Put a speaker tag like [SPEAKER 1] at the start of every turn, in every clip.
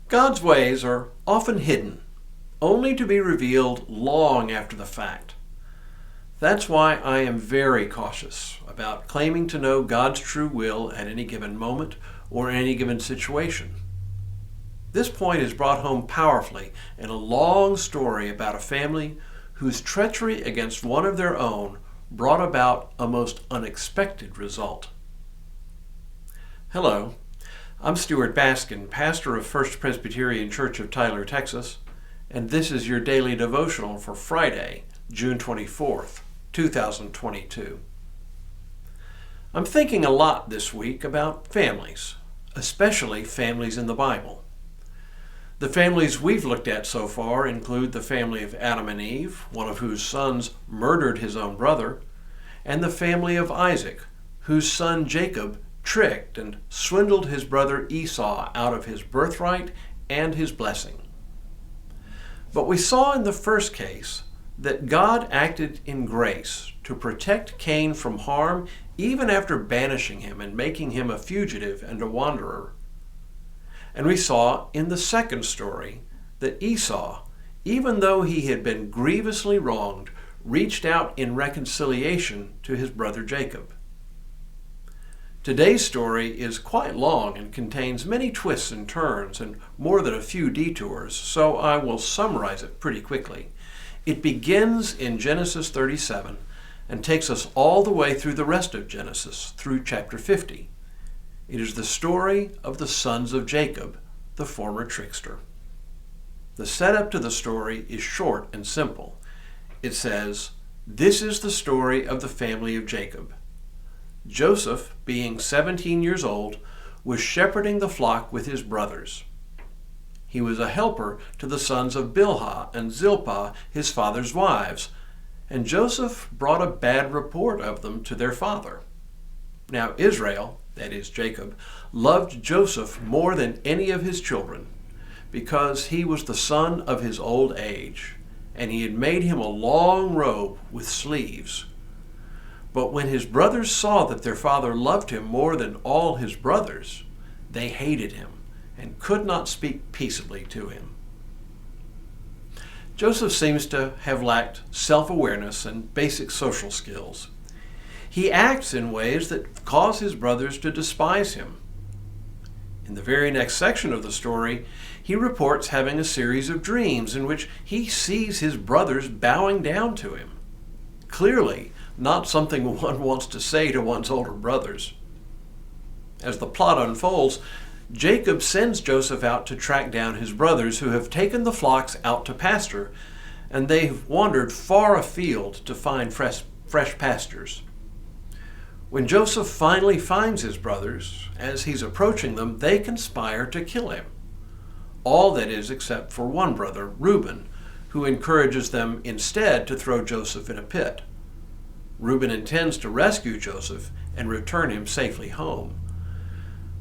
[SPEAKER 1] God's ways are often hidden, only to be revealed long after the fact. That's why I am very cautious about claiming to know God's true will at any given moment or in any given situation. This point is brought home powerfully in a long story about a family whose treachery against one of their own brought about a most unexpected result. Hello, I'm Stuart Baskin, pastor of First Presbyterian Church of Tyler, Texas, and this is your daily devotional for Friday, June 24th, 2022. I'm thinking a lot this week about families, especially families in the Bible. The families we've looked at so far include the family of Adam and Eve, one of whose sons murdered his own brother, and the family of Isaac, whose son Jacob tricked and swindled his brother Esau out of his birthright and his blessing. But we saw in the first case that God acted in grace to protect Cain from harm even after banishing him and making him a fugitive and a wanderer. And we saw in the second story that Esau, even though he had been grievously wronged, reached out in reconciliation to his brother Jacob. Today's story is quite long and contains many twists and turns and more than a few detours, so I will summarize it pretty quickly. It begins in Genesis 37 and takes us all the way through the rest of Genesis, through chapter 50. It is the story of the sons of Jacob, the former trickster. The setup to the story is short and simple. It says, "This is the story of the family of Jacob. Joseph, being 17 years old, was shepherding the flock with his brothers. He was a helper to the sons of Bilhah and Zilpah, his father's wives, and Joseph brought a bad report of them to their father. Now Israel, that is Jacob, loved Joseph more than any of his children, because he was the son of his old age, and he had made him a long robe with sleeves. But when his brothers saw that their father loved him more than all his brothers, they hated him and could not speak peaceably to him." Joseph seems to have lacked self-awareness and basic social skills. He acts in ways that cause his brothers to despise him. In the very next section of the story, he reports having a series of dreams in which he sees his brothers bowing down to him. Clearly, not something one wants to say to one's older brothers. As the plot unfolds, Jacob sends Joseph out to track down his brothers who have taken the flocks out to pasture, and they've wandered far afield to find fresh pastures. When Joseph finally finds his brothers, as he's approaching them, they conspire to kill him. All that is except for one brother, Reuben, who encourages them instead to throw Joseph in a pit. Reuben intends to rescue Joseph and return him safely home.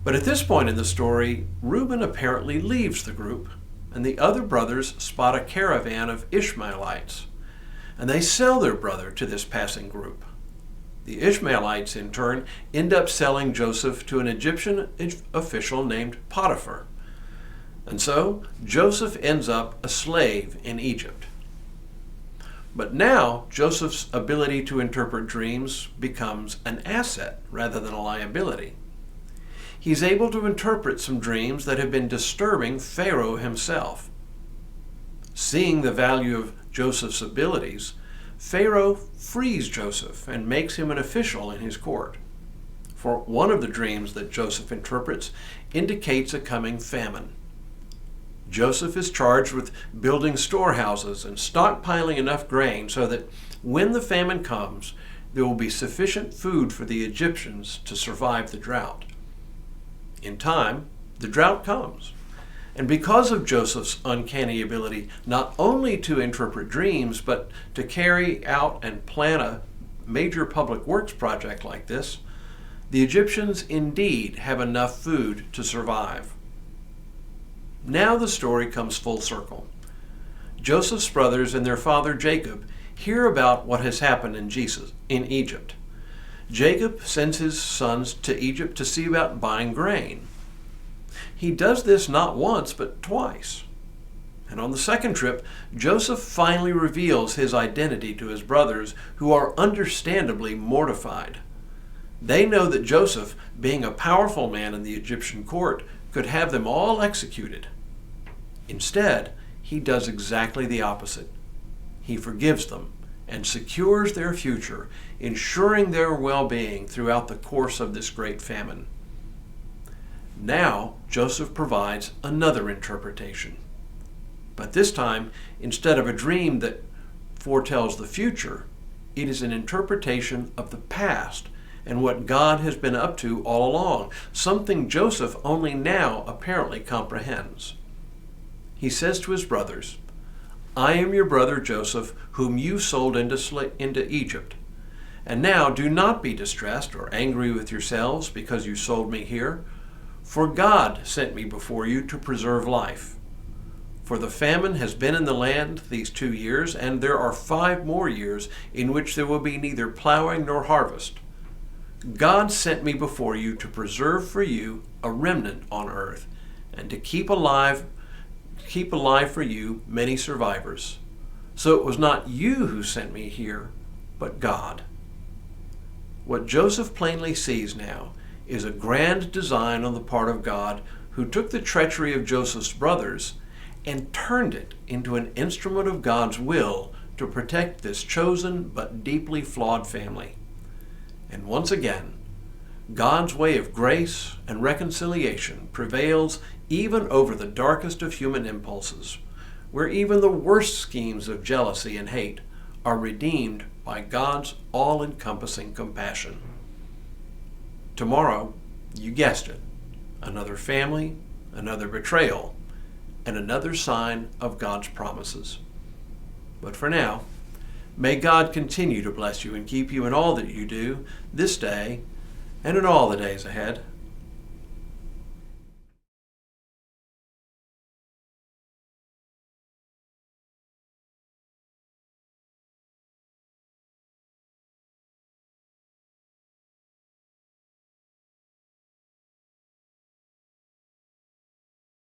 [SPEAKER 1] But at this point in the story, Reuben apparently leaves the group, and the other brothers spot a caravan of Ishmaelites, and they sell their brother to this passing group. The Ishmaelites, in turn, end up selling Joseph to an Egyptian official named Potiphar. And so, Joseph ends up a slave in Egypt. But now, Joseph's ability to interpret dreams becomes an asset rather than a liability. He's able to interpret some dreams that have been disturbing Pharaoh himself. Seeing the value of Joseph's abilities, Pharaoh frees Joseph and makes him an official in his court. For one of the dreams that Joseph interprets indicates a coming famine. Joseph is charged with building storehouses and stockpiling enough grain so that when the famine comes, there will be sufficient food for the Egyptians to survive the drought. In time, the drought comes. And because of Joseph's uncanny ability not only to interpret dreams, but to carry out and plan a major public works project like this, the Egyptians indeed have enough food to survive. Now the story comes full circle. Joseph's brothers and their father Jacob hear about what has happened in Egypt. Jacob sends his sons to Egypt to see about buying grain. He does this not once, but twice. And on the second trip, Joseph finally reveals his identity to his brothers, who are understandably mortified. They know that Joseph, being a powerful man in the Egyptian court, could have them all executed. Instead, he does exactly the opposite. He forgives them and secures their future, ensuring their well-being throughout the course of this great famine. Now, Joseph provides another interpretation. But this time, instead of a dream that foretells the future, it is an interpretation of the past and what God has been up to all along, something Joseph only now apparently comprehends. He says to his brothers, "I am your brother Joseph, whom you sold into Egypt. And now do not be distressed or angry with yourselves because you sold me here, for God sent me before you to preserve life. For the famine has been in the land these 2 years, and there are 5 more years in which there will be neither plowing nor harvest. God sent me before you to preserve for you a remnant on earth, and to keep alive for you many survivors. So it was not you who sent me here, but God." What Joseph plainly sees now is a grand design on the part of God, who took the treachery of Joseph's brothers and turned it into an instrument of God's will to protect this chosen but deeply flawed family. And once again, God's way of grace and reconciliation prevails even over the darkest of human impulses, where even the worst schemes of jealousy and hate are redeemed by God's all-encompassing compassion. Tomorrow, you guessed it, another family, another betrayal, and another sign of God's promises. But for now, may God continue to bless you and keep you in all that you do this day and in all the days ahead.